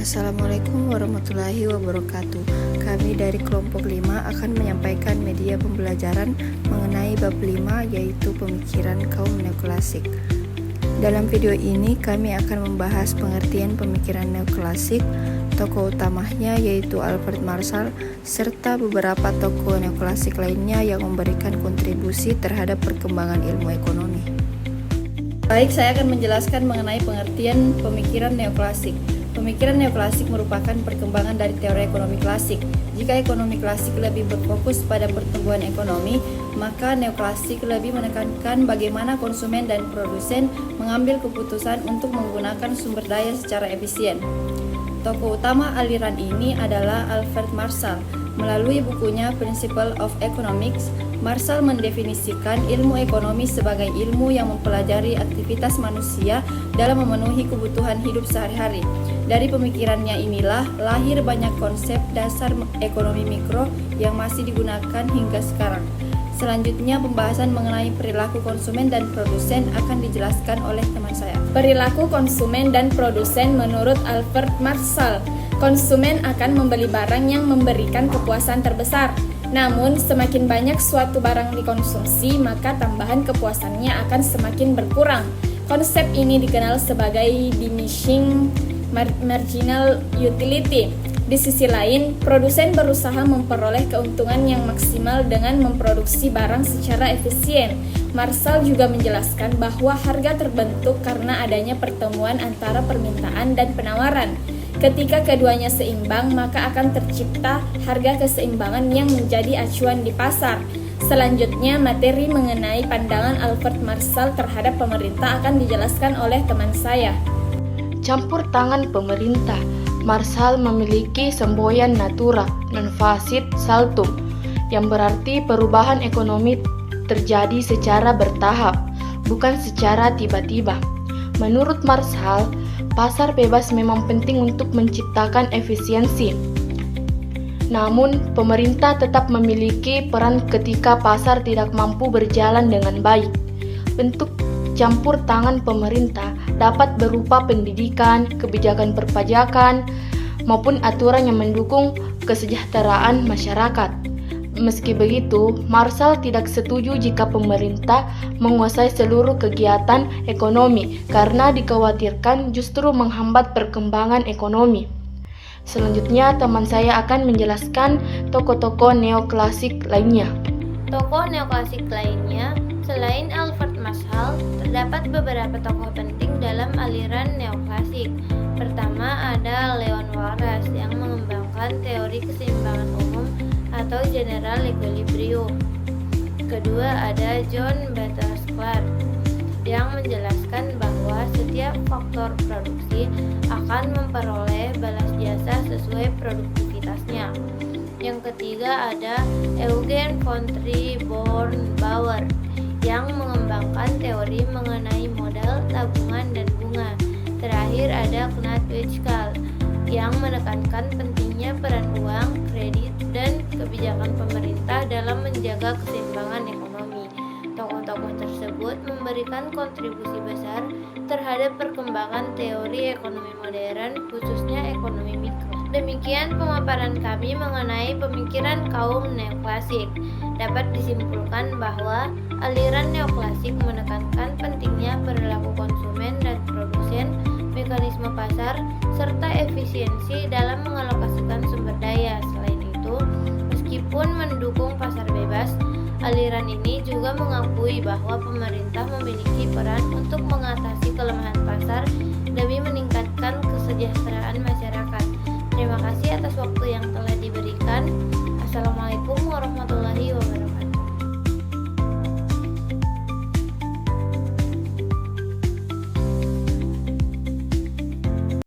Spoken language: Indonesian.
Assalamualaikum warahmatullahi wabarakatuh. Kami dari kelompok 5 akan menyampaikan media pembelajaran mengenai bab 5, yaitu pemikiran kaum neoklasik. Dalam video ini kami akan membahas pengertian pemikiran neoklasik, tokoh utamanya yaitu Albert Marshall, serta beberapa tokoh neoklasik lainnya yang memberikan kontribusi terhadap perkembangan ilmu ekonomi. Baik, saya akan menjelaskan mengenai pengertian pemikiran neoklasik. Pemikiran neoklasik merupakan perkembangan dari teori ekonomi klasik. Jika ekonomi klasik lebih berfokus pada pertumbuhan ekonomi, maka neoklasik lebih menekankan bagaimana konsumen dan produsen mengambil keputusan untuk menggunakan sumber daya secara efisien. Tokoh utama aliran ini adalah Albert Marshall. Melalui bukunya Principles of Economics, Marshall mendefinisikan ilmu ekonomi sebagai ilmu yang mempelajari aktivitas manusia dalam memenuhi kebutuhan hidup sehari-hari. Dari pemikirannya inilah lahir banyak konsep dasar ekonomi mikro yang masih digunakan hingga sekarang. Selanjutnya, pembahasan mengenai perilaku konsumen dan produsen akan dijelaskan oleh teman saya. Perilaku konsumen dan produsen menurut Albert Marshall. Konsumen akan membeli barang yang memberikan kepuasan terbesar. Namun, semakin banyak suatu barang dikonsumsi, maka tambahan kepuasannya akan semakin berkurang. Konsep ini dikenal sebagai diminishing marginal utility. Di sisi lain, produsen berusaha memperoleh keuntungan yang maksimal dengan memproduksi barang secara efisien. Marshall juga menjelaskan bahwa harga terbentuk karena adanya pertemuan antara permintaan dan penawaran. Ketika keduanya seimbang, maka akan tercipta harga keseimbangan yang menjadi acuan di pasar. Selanjutnya, materi mengenai pandangan Albert Marshall terhadap pemerintah akan dijelaskan oleh teman saya. Campur tangan pemerintah. Marshall memiliki semboyan natura non facit saltum, yang berarti perubahan ekonomi terjadi secara bertahap, bukan secara tiba-tiba. Menurut Marshall, pasar bebas memang penting untuk menciptakan efisiensi. Namun, pemerintah tetap memiliki peran ketika pasar tidak mampu berjalan dengan baik. Bentuk campur tangan pemerintah dapat berupa pendidikan, kebijakan perpajakan, maupun aturan yang mendukung kesejahteraan masyarakat. Meski begitu, Marshall tidak setuju jika pemerintah menguasai seluruh kegiatan ekonomi karena dikhawatirkan justru menghambat perkembangan ekonomi. Selanjutnya, teman saya akan menjelaskan tokoh-tokoh neoklasik lainnya. Tokoh neoklasik lainnya, selain Albert Marshall, terdapat beberapa tokoh penting dalam aliran neoklasik. Pertama ada Leon Walras yang mengembangkan teori keseimbangan umum atau general equilibrium. Kedua ada John Bates Clark yang menjelaskan bahwa setiap faktor produksi akan memperoleh balas jasa sesuai produktivitasnya. Yang ketiga ada Eugen von Tree-Born-Bauer yang mengembangkan teori mengenai modal, tabungan, dan bunga. Terakhir ada Knut Wickal yang menekankan pentingnya peran uang, kredit, dan kebijakan pemerintah dalam menjaga keseimbangan ekonomi. Tokoh-tokoh tersebut memberikan kontribusi besar terhadap perkembangan teori ekonomi modern, khususnya ekonomi mikro. Demikian pemaparan kami mengenai pemikiran kaum neoklasik. Dapat disimpulkan bahwa aliran neoklasik menekankan pentingnya perilaku konsumen dan produsen, mekanisme pasar, serta efisiensi dalam mengalokasikan sumber daya. Selain itu, meskipun mendukung pasar bebas, aliran ini juga mengakui bahwa pemerintah memiliki peran untuk mengatasi kelemahan pasar demi meningkatkan kesejahteraan masyarakat. Terima kasih atas waktu yang telah diberikan.